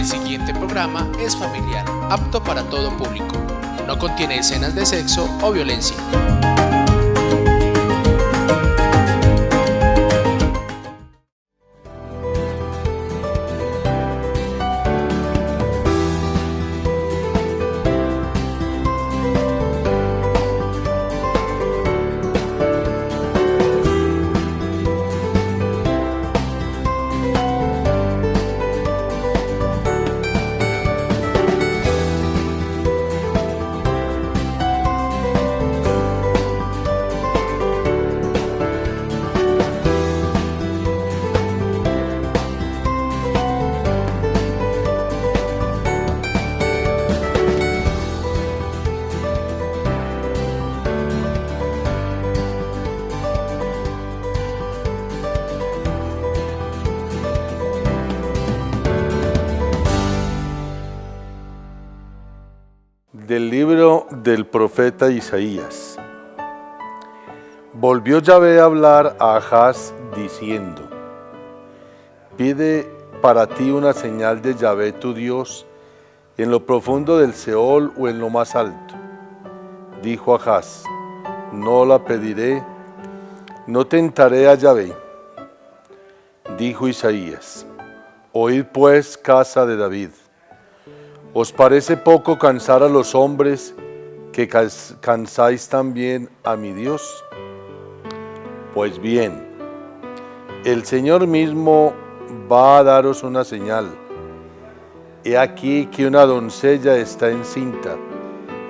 El siguiente programa es familiar, apto para todo público. No contiene escenas de sexo o violencia. Del libro del profeta Isaías. Volvió Yahvé a hablar a Ahaz diciendo: Pide para ti una señal de Yahvé tu Dios en lo profundo del Seol o en lo más alto. Dijo Ahaz: No la pediré, no tentaré a Yahvé. Dijo Isaías: Oíd pues, casa de David. ¿Os parece poco cansar a los hombres que cansáis también a mi Dios? Pues bien, el Señor mismo va a daros una señal. He aquí que una doncella está encinta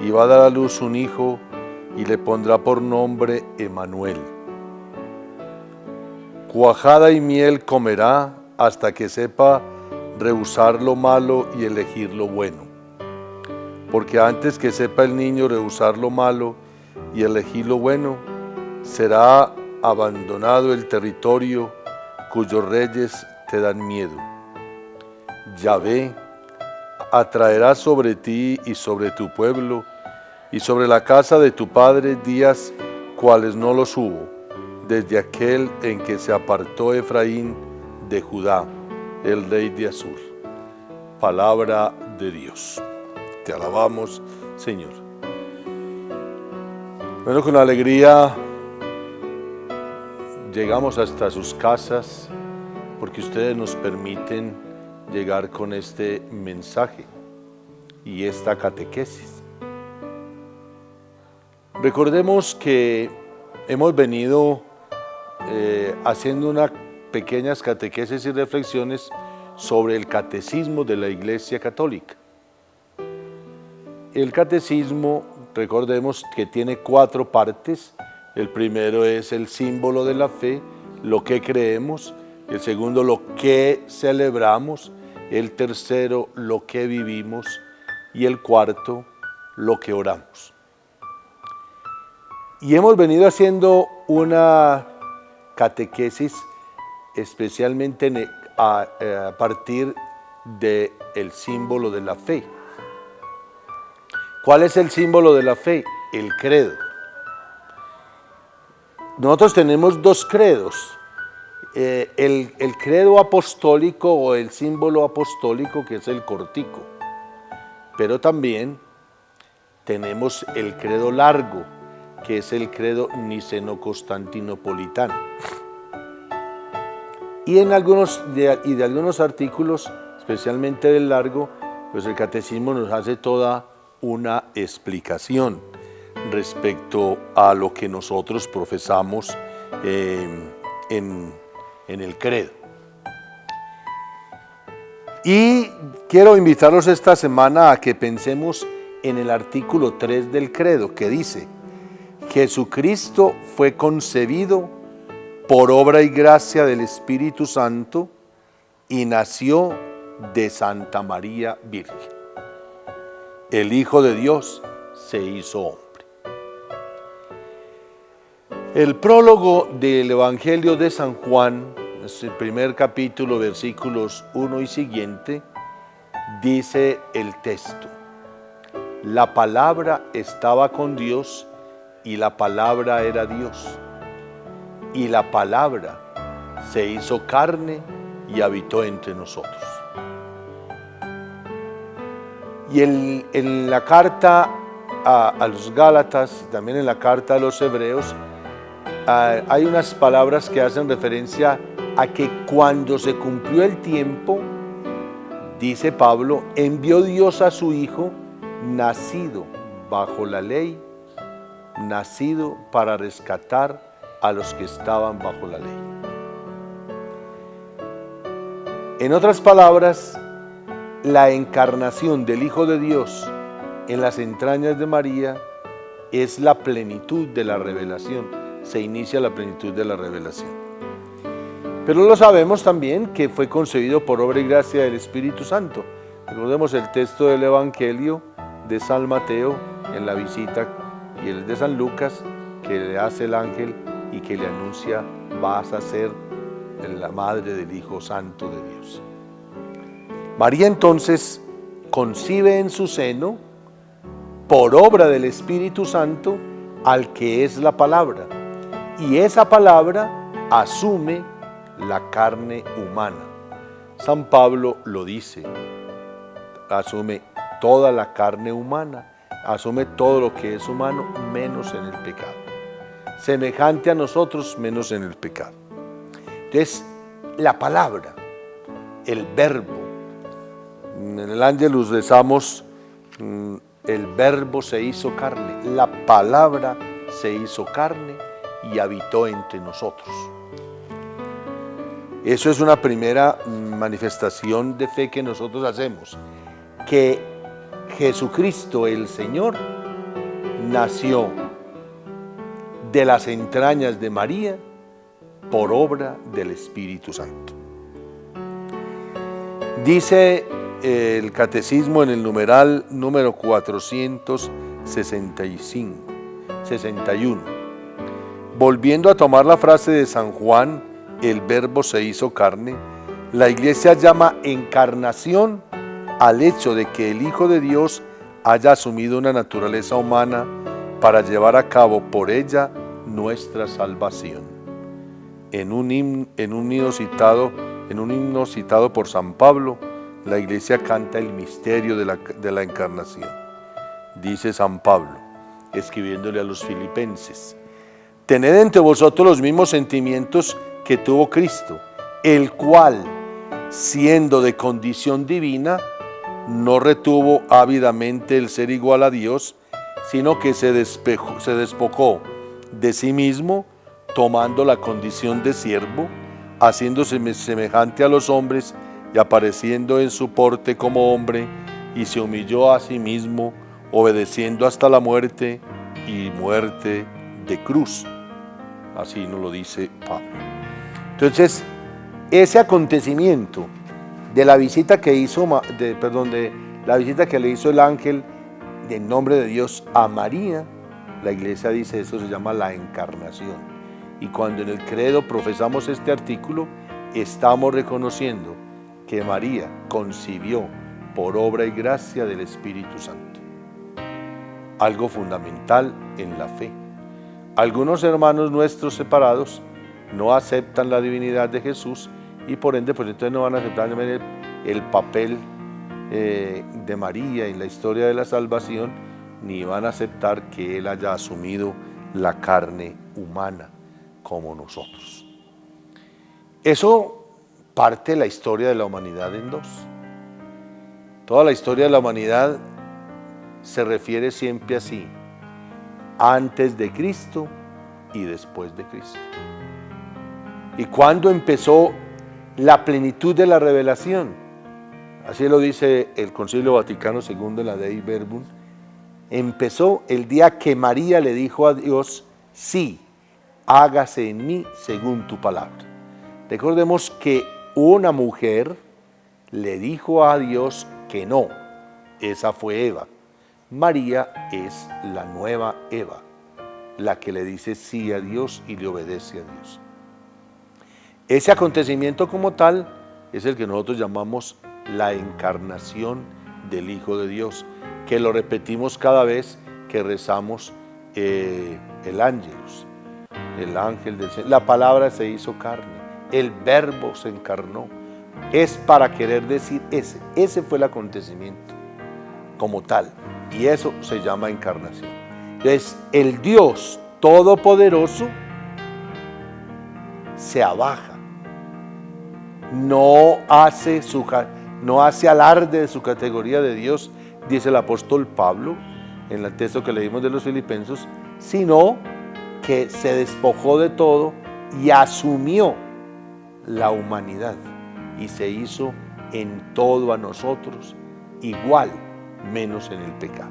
y va a dar a luz un hijo y le pondrá por nombre Emmanuel. Cuajada y miel comerá hasta que sepa rehusar lo malo y elegir lo bueno. Porque antes que sepa el niño rehusar lo malo y elegir lo bueno, será abandonado el territorio cuyos reyes te dan miedo. Yahvé atraerá sobre ti y sobre tu pueblo y sobre la casa de tu padre días cuales no los hubo, desde aquel en que se apartó Efraín de Judá, el rey de Asur. Palabra de Dios. Te alabamos, Señor. Bueno, con alegría llegamos hasta sus casas porque ustedes nos permiten llegar con este mensaje y esta catequesis. Recordemos que hemos venido haciendo unas pequeñas catequesis y reflexiones sobre el catecismo de la Iglesia Católica. El catecismo, recordemos que tiene 4 partes. El primero es el símbolo de la fe, lo que creemos. El segundo, lo que celebramos. El tercero, lo que vivimos. Y el cuarto, lo que oramos. Y hemos venido haciendo una catequesis especialmente a partir del símbolo de la fe. ¿Cuál es el símbolo de la fe? El credo. Nosotros tenemos 2 credos. El credo apostólico o el símbolo apostólico, que es el cortico. Pero también tenemos el credo largo, que es el credo niceno-constantinopolitano. Y de algunos artículos, especialmente del largo, pues el catecismo nos hace toda una explicación respecto a lo que nosotros profesamos en el credo. Y quiero invitarlos esta semana a que pensemos en el artículo 3 del credo, que dice: Jesucristo fue concebido por obra y gracia del Espíritu Santo y nació de Santa María Virgen. El Hijo de Dios se hizo hombre. El prólogo del Evangelio de San Juan, es el primer capítulo, versículos 1 y siguiente, dice el texto: La palabra estaba con Dios y la palabra era Dios. Y la palabra se hizo carne y habitó entre nosotros. Y en la carta a los Gálatas, también en la carta a los Hebreos, hay unas palabras que hacen referencia a que cuando se cumplió el tiempo, dice Pablo, envió Dios a su Hijo, nacido bajo la ley, nacido para rescatar a los que estaban bajo la ley. En otras palabras, la encarnación del Hijo de Dios en las entrañas de María es la plenitud de la revelación. Se inicia la plenitud de la revelación. Pero lo sabemos también que fue concebido por obra y gracia del Espíritu Santo. Recordemos el texto del Evangelio de San Mateo en la visita y el de San Lucas que le hace el ángel y que le anuncia: vas a ser la madre del Hijo Santo de Dios. María entonces concibe en su seno, por obra del Espíritu Santo, al que es la palabra, y esa palabra asume la carne humana. San Pablo lo dice, asume toda la carne humana, asume todo lo que es humano menos en el pecado, semejante a nosotros menos en el pecado. Entonces, la palabra, el verbo, en el Ángelus rezamos, el verbo se hizo carne, la palabra se hizo carne y habitó entre nosotros. Eso es una primera manifestación de fe que nosotros hacemos, que Jesucristo el Señor nació de las entrañas de María por obra del Espíritu Santo. Dice el Catecismo en el numeral número 461, volviendo a tomar la frase de San Juan, el verbo se hizo carne, la Iglesia llama encarnación al hecho de que el Hijo de Dios haya asumido una naturaleza humana para llevar a cabo por ella nuestra salvación. En un himno citado por San Pablo, la Iglesia canta el misterio de la encarnación. Dice San Pablo, escribiéndole a los filipenses: tened entre vosotros los mismos sentimientos que tuvo Cristo, el cual, siendo de condición divina, no retuvo ávidamente el ser igual a Dios, sino que se despojó de sí mismo, tomando la condición de siervo, haciéndose semejante a los hombres y apareciendo en su porte como hombre, y se humilló a sí mismo, obedeciendo hasta la muerte y muerte de cruz. Así nos lo dice Pablo. Entonces, ese acontecimiento de la visita que la visita que le hizo el ángel en nombre de Dios a María, la Iglesia dice eso se llama la encarnación. Y cuando en el credo profesamos este artículo, estamos reconociendo que María concibió por obra y gracia del Espíritu Santo. Algo fundamental en la fe. Algunos hermanos nuestros separados no aceptan la divinidad de Jesús y por ende pues entonces no van a aceptar el papel de María en la historia de la salvación, ni van a aceptar que Él haya asumido la carne humana como nosotros. Eso parte la historia de la humanidad en dos. Toda la historia de la humanidad se refiere siempre así: antes de Cristo y después de Cristo. ¿Y cuándo empezó la plenitud de la revelación? Así lo dice el Concilio Vaticano II en la Dei Verbum. Empezó el día que María le dijo a Dios: sí, hágase en mí según tu palabra. Recordemos que una mujer le dijo a Dios que no. Esa fue Eva. María es la nueva Eva, la que le dice sí a Dios y le obedece a Dios. Ese acontecimiento como tal es el que nosotros llamamos la encarnación del Hijo de Dios, que lo repetimos cada vez que rezamos el Ángelus, el ángel del Señor. La palabra se hizo carne, el verbo se encarnó. Es para querer decir ese fue el acontecimiento. como tal. Y eso se llama encarnación. Entonces, el Dios Todopoderoso se abaja. No hace alarde de su categoría de Dios, dice el apóstol Pablo en el texto que leímos de los Filipenses, sino que se despojó de todo y asumió la humanidad y se hizo en todo a nosotros igual, menos en el pecado.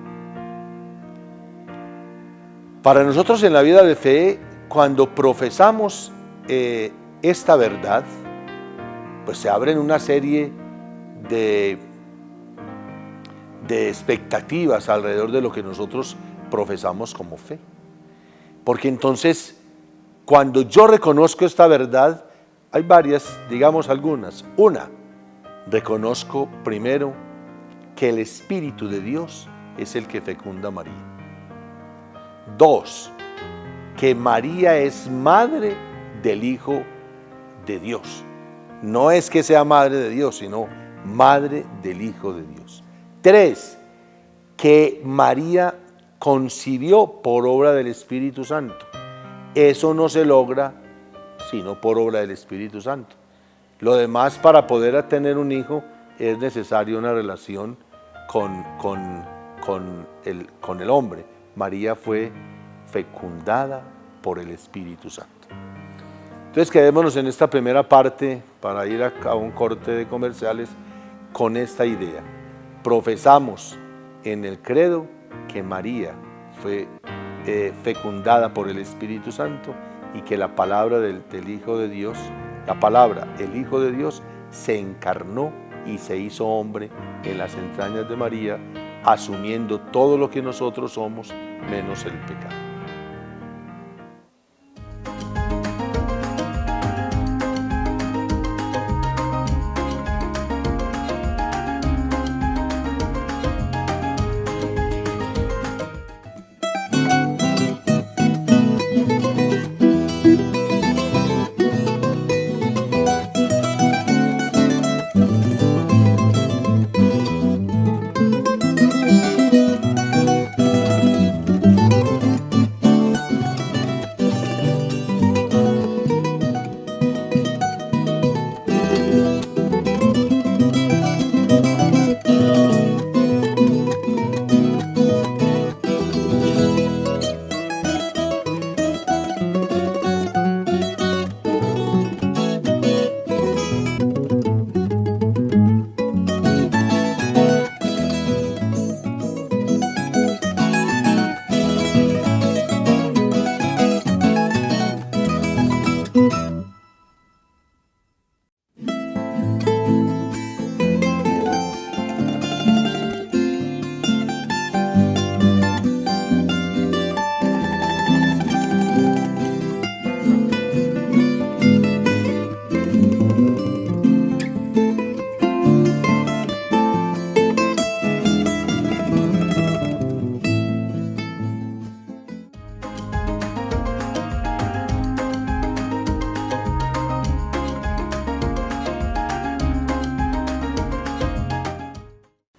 Para nosotros en la vida de fe, cuando profesamos esta verdad, pues se abren una serie de expectativas alrededor de lo que nosotros profesamos como fe. Porque entonces, cuando yo reconozco esta verdad, hay varias, digamos algunas. Una, reconozco primero que el Espíritu de Dios es el que fecunda a María. Dos, que María es madre del Hijo de Dios. No es que sea madre de Dios, sino madre del Hijo de Dios. Tres, que María concibió por obra del Espíritu Santo. Eso no se logra sino por obra del Espíritu Santo. Lo demás, para poder tener un hijo, es necesaria una relación con el hombre. María fue fecundada por el Espíritu Santo. Entonces quedémonos en esta primera parte para ir a un corte de comerciales con esta idea. Profesamos en el credo que María fue fecundada por el Espíritu Santo y que la palabra del Hijo de Dios, la palabra, el Hijo de Dios, se encarnó y se hizo hombre en las entrañas de María, asumiendo todo lo que nosotros somos, menos el pecado.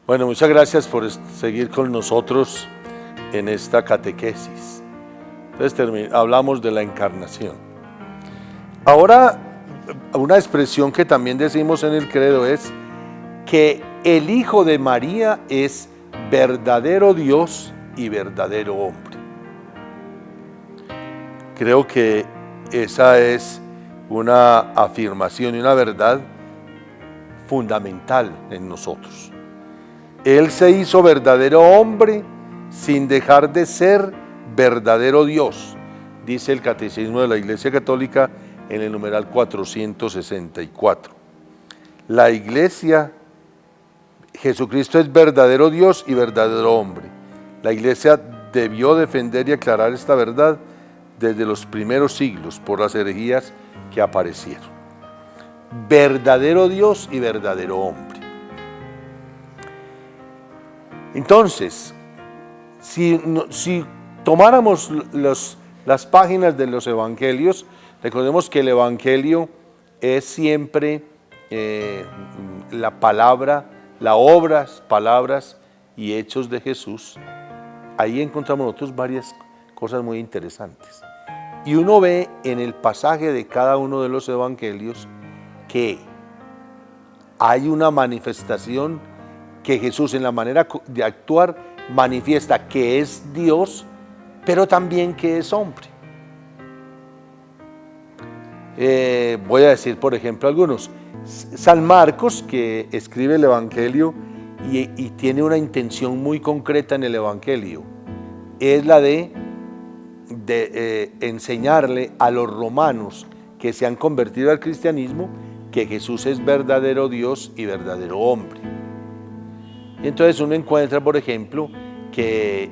Bueno, muchas gracias por seguir con nosotros en esta catequesis. Entonces hablamos de la encarnación. Ahora, una expresión que también decimos en el credo es que el Hijo de María es verdadero Dios y verdadero hombre. Creo que esa es una afirmación y una verdad fundamental en nosotros. Él se hizo verdadero hombre sin dejar de ser verdadero Dios, dice el Catecismo de la Iglesia Católica en el numeral 464. La Iglesia, Jesucristo es verdadero Dios y verdadero hombre. La Iglesia debió defender y aclarar esta verdad desde los primeros siglos por las herejías que aparecieron. Verdadero Dios y verdadero hombre. Entonces, si tomáramos las páginas de los evangelios, recordemos que el evangelio es siempre la palabra, palabras y Hechos de Jesús, ahí encontramos nosotros varias cosas muy interesantes. Y uno ve en el pasaje de cada uno de los evangelios que hay una manifestación que Jesús en la manera de actuar manifiesta que es Dios, pero también que es hombre. Voy a decir, por ejemplo, algunos. San Marcos, que escribe el Evangelio y tiene una intención muy concreta en el Evangelio, es la de enseñarle a los romanos que se han convertido al cristianismo que Jesús es verdadero Dios y verdadero hombre. Y entonces uno encuentra, por ejemplo, que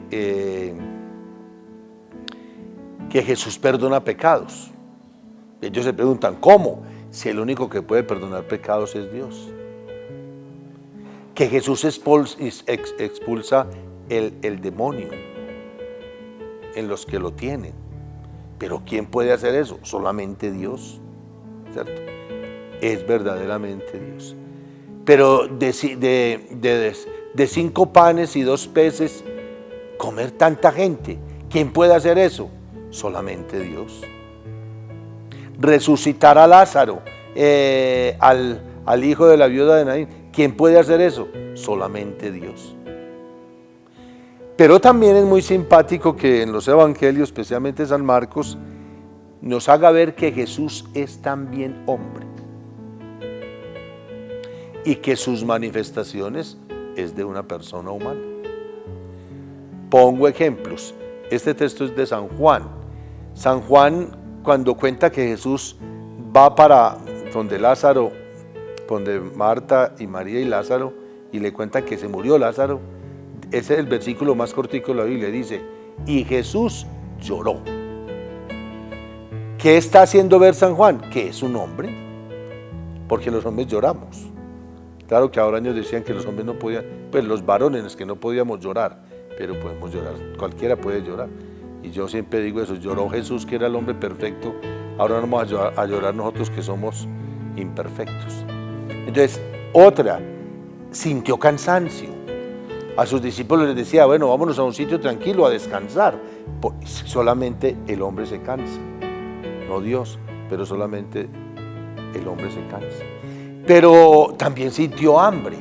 Jesús perdona pecados. Ellos se preguntan, ¿cómo? Si el único que puede perdonar pecados es Dios. Que Jesús expulsa el demonio en los que lo tienen. Pero ¿quién puede hacer eso? Solamente Dios, ¿cierto? Es verdaderamente Dios. Pero de 5 panes y 2 peces, comer tanta gente, ¿quién puede hacer eso? Solamente Dios. Resucitar a Lázaro, al hijo de la viuda de Naín, ¿quién puede hacer eso? Solamente Dios. Pero también es muy simpático que en los evangelios, especialmente San Marcos, nos haga ver que Jesús es también hombre y que sus manifestaciones es de una persona humana. Pongo ejemplos. Este texto es de San Juan. San Juan, cuando cuenta que Jesús va para donde Lázaro, donde Marta y María y Lázaro, y le cuenta que se murió Lázaro, ese es el versículo más cortico de la Biblia, dice, y Jesús lloró. ¿Qué está haciendo ver San Juan? Que es un hombre, porque los hombres lloramos. Claro que ahora ellos decían que los hombres no podían, pues los varones que no podíamos llorar, pero podemos llorar, cualquiera puede llorar. Y yo siempre digo eso, lloró Jesús que era el hombre perfecto, ahora no vamos a llorar nosotros que somos imperfectos. Entonces, otra, sintió cansancio. A sus discípulos les decía, bueno, vámonos a un sitio tranquilo a descansar. Solamente el hombre se cansa, no Dios, pero solamente el hombre se cansa. Pero también sintió hambre.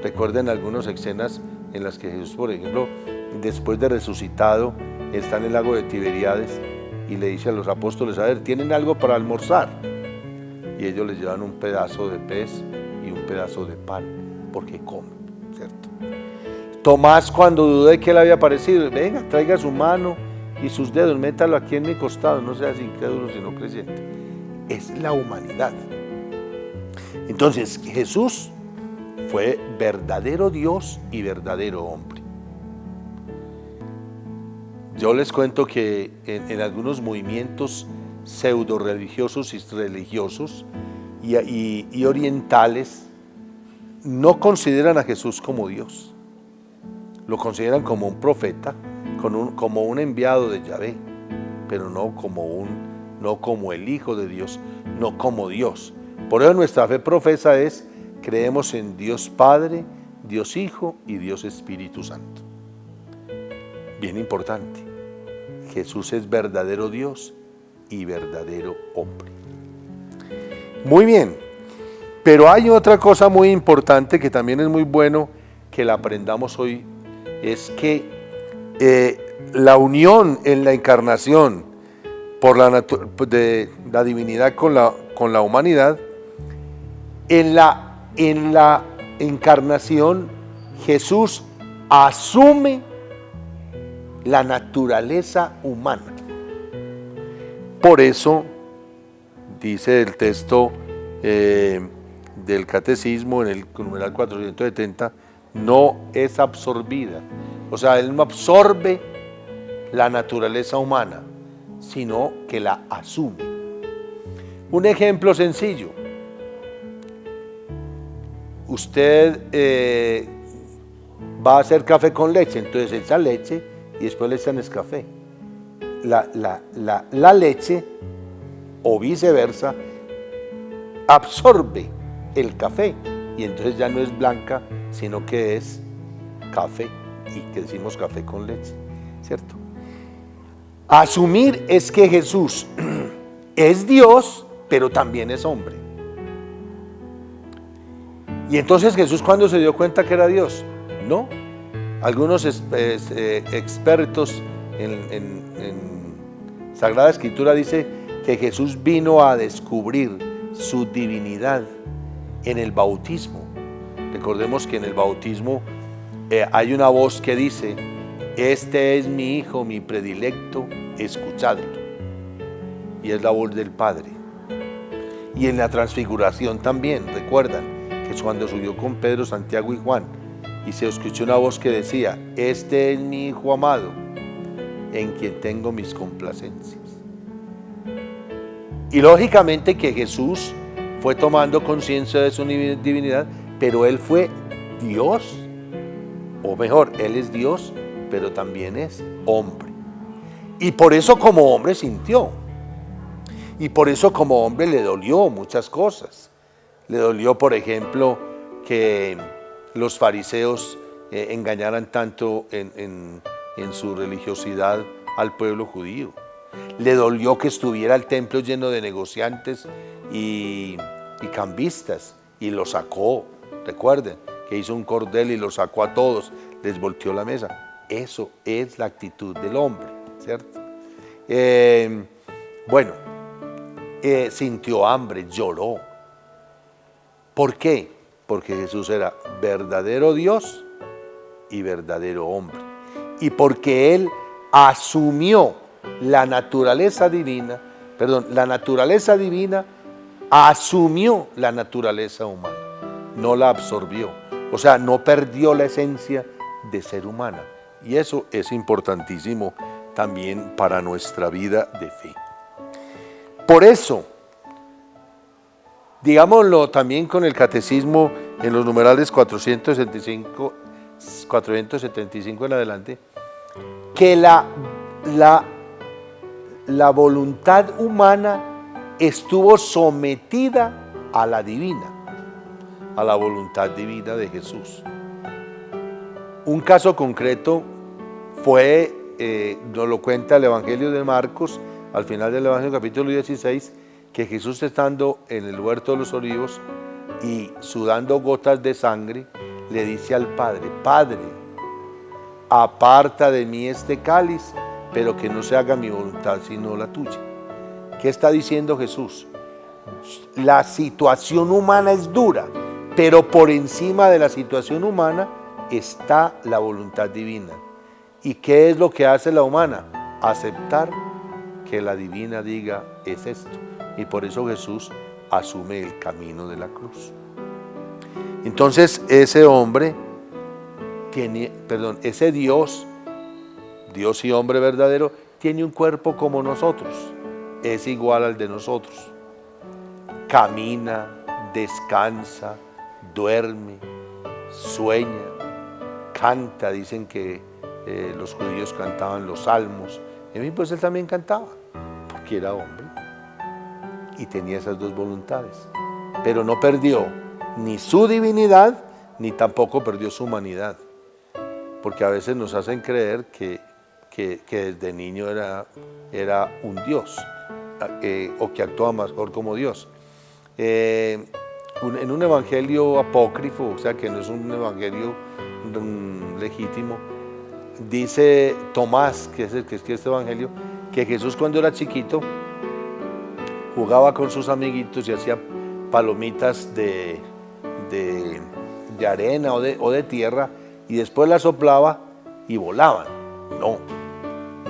Recuerden algunas escenas en las que Jesús, por ejemplo, después de resucitado, está en el lago de Tiberíades y le dice a los apóstoles, a ver, ¿tienen algo para almorzar? Y ellos les llevan un pedazo de pez y un pedazo de pan, porque comen, ¿cierto? Tomás, cuando dudó de que él había aparecido, venga, traiga su mano y sus dedos, métalo aquí en mi costado, no seas incrédulo sino creyente. Es la humanidad. Entonces, Jesús fue verdadero Dios y verdadero hombre. Yo les cuento que en algunos movimientos pseudo religiosos y religiosos y orientales no consideran a Jesús como Dios. Lo consideran como un profeta, como un enviado de Yahvé, pero no como el Hijo de Dios, no como Dios. Por eso nuestra fe profesa es, creemos en Dios Padre, Dios Hijo y Dios Espíritu Santo. Bien importante, Jesús es verdadero Dios y verdadero hombre. Muy bien, pero hay otra cosa muy importante que también es muy bueno que la aprendamos hoy, es que la unión en la encarnación de la divinidad con la humanidad, en la encarnación Jesús asume la naturaleza humana. Por eso dice el texto del catecismo en el numeral 470, no es absorbida. O sea, él no absorbe la naturaleza humana, sino que la asume. Un ejemplo sencillo. Usted va a hacer café con leche, entonces echa leche y después le echan café. La leche, o viceversa, absorbe el café y entonces ya no es blanca, sino que es café, y que decimos café con leche, ¿cierto? Asumir es que Jesús es Dios, pero también es hombre. Y entonces Jesús, ¿cuándo se dio cuenta que era Dios? No. Algunos expertos en Sagrada Escritura dice que Jesús vino a descubrir su divinidad en el bautismo. Recordemos que en el bautismo hay una voz que dice: este es mi Hijo, mi predilecto, escuchadlo. Y es la voz del Padre. Y en la transfiguración también, recuerdan que es cuando subió con Pedro, Santiago y Juan, y se escuchó una voz que decía: este es mi Hijo amado, en quien tengo mis complacencias. Y lógicamente que Jesús fue tomando conciencia de su divinidad, pero Él fue Dios, o mejor, Él es Dios, pero también es hombre. Y por eso como hombre sintió. Y por eso como hombre le dolió muchas cosas. Le dolió, por ejemplo, que los fariseos engañaran tanto en su religiosidad al pueblo judío. Le dolió que estuviera el templo lleno de negociantes y cambistas, y lo sacó. Recuerden que hizo un cordel y lo sacó a todos, les volteó la mesa. Eso es la actitud del hombre, ¿cierto? Sintió hambre, lloró. ¿Por qué? Porque Jesús era verdadero Dios y verdadero hombre. Y porque Él asumió la naturaleza divina, asumió la naturaleza humana, no la absorbió. O sea, no perdió la esencia de ser humana. Y eso es importantísimo también para nuestra vida de fe. Por eso, digámoslo también con el catecismo en los numerales 475 en adelante, que la voluntad humana estuvo sometida a la divina, a la voluntad divina de Jesús. Un caso concreto fue, nos lo cuenta el Evangelio de Marcos, al final del Evangelio capítulo 16, que Jesús, estando en el huerto de los olivos y sudando gotas de sangre, le dice al Padre: Padre, aparta de mí este cáliz, pero que no se haga mi voluntad sino la tuya. ¿Qué está diciendo Jesús? La situación humana es dura, pero por encima de la situación humana está la voluntad divina. ¿Y qué es lo que hace la humana? Aceptar que la divina diga: es esto. Y por eso Jesús asume el camino de la cruz. Entonces ese hombre ese Dios y hombre verdadero, tiene un cuerpo como nosotros, es igual al de nosotros. Camina, descansa, duerme, sueña, canta. Dicen que los judíos cantaban los salmos. Y a mí pues él también cantaba, porque era hombre y tenía esas dos voluntades. Pero no perdió ni su divinidad, ni tampoco perdió su humanidad. Porque a veces nos hacen creer que desde niño era un Dios, o que actuaba mejor como Dios. En un evangelio apócrifo, o sea que no es un evangelio legítimo, dice Tomás, que es el que escribe este evangelio, que Jesús cuando era chiquito jugaba con sus amiguitos y hacía palomitas de arena o de tierra, y después las soplaba y volaban.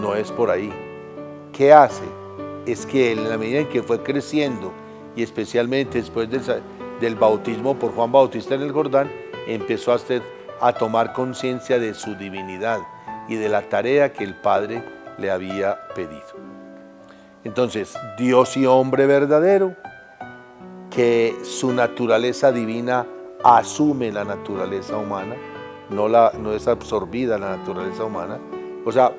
No es por ahí. ¿Qué hace? Es que en la medida en que fue creciendo, y especialmente después del bautismo por Juan Bautista en el Jordán, empezó a tomar conciencia de su divinidad y de la tarea que el Padre le había pedido. Entonces, Dios y hombre verdadero, que su naturaleza divina asume la naturaleza humana, no es absorbida la naturaleza humana, o sea,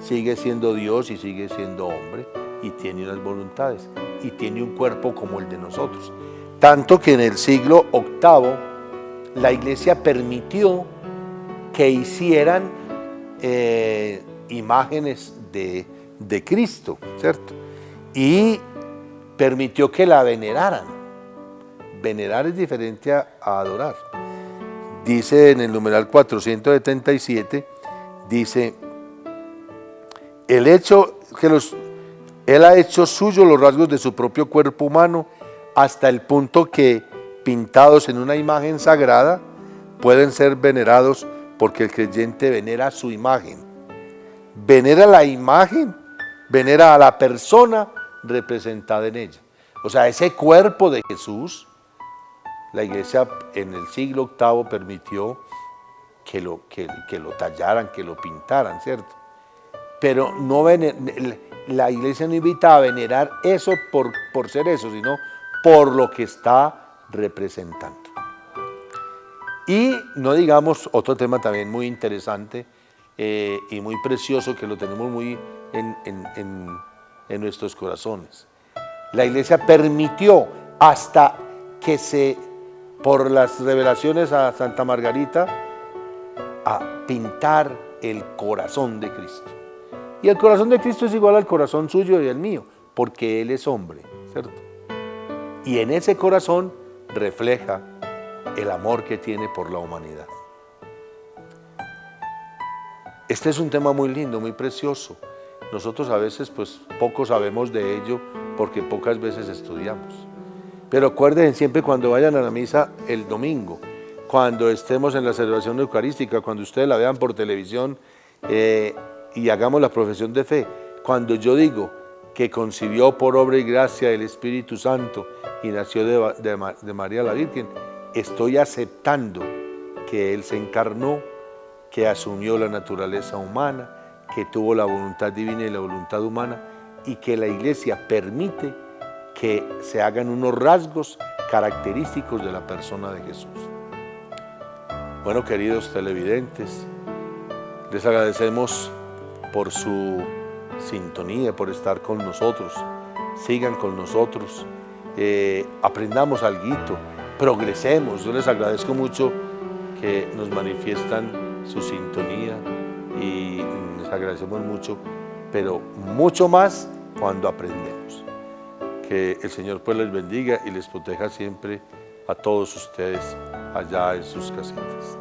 sigue siendo Dios y sigue siendo hombre, y tiene unas voluntades, y tiene un cuerpo como el de nosotros. Tanto que en el siglo VIII la Iglesia permitió que hicieran imágenes de Cristo, ¿cierto? Y permitió que la veneraran. Venerar es diferente a adorar. Dice en el numeral 477, dice, él ha hecho suyo los rasgos de su propio cuerpo humano hasta el punto que, pintados en una imagen sagrada, pueden ser venerados porque el creyente venera su imagen. Venera la imagen, venera a la persona representada en ella. O sea, ese cuerpo de Jesús, la iglesia en el siglo VIII permitió que lo tallaran, que lo pintaran, ¿cierto? Pero la iglesia no invita a venerar eso por ser eso, sino por lo que está representando. Y no digamos otro tema también muy interesante y muy precioso que lo tenemos muy en nuestros corazones. La iglesia permitió hasta que por las revelaciones a Santa Margarita, a pintar el corazón de Cristo. Y el corazón de Cristo es igual al corazón suyo y al mío, porque Él es hombre, ¿cierto? Y en ese corazón refleja el amor que tiene por la humanidad. Este es un tema muy lindo, muy precioso. Nosotros a veces pues poco sabemos de ello porque pocas veces estudiamos. Pero acuérdense siempre cuando vayan a la misa el domingo, cuando estemos en la celebración eucarística, cuando ustedes la vean por televisión y hagamos la profesión de fe, cuando yo digo que concibió por obra y gracia del Espíritu Santo y nació de María la Virgen, estoy aceptando que Él se encarnó, que asumió la naturaleza humana, que tuvo la voluntad divina y la voluntad humana, y que la Iglesia permite que se hagan unos rasgos característicos de la persona de Jesús. Bueno, queridos televidentes, les agradecemos por su sintonía, por estar con nosotros. Sigan con nosotros, aprendamos alguito, progresemos. Yo les agradezco mucho que nos manifiestan su sintonía y les agradecemos mucho, pero mucho más cuando aprendemos. Que el Señor pues les bendiga y les proteja siempre a todos ustedes allá en sus casitas.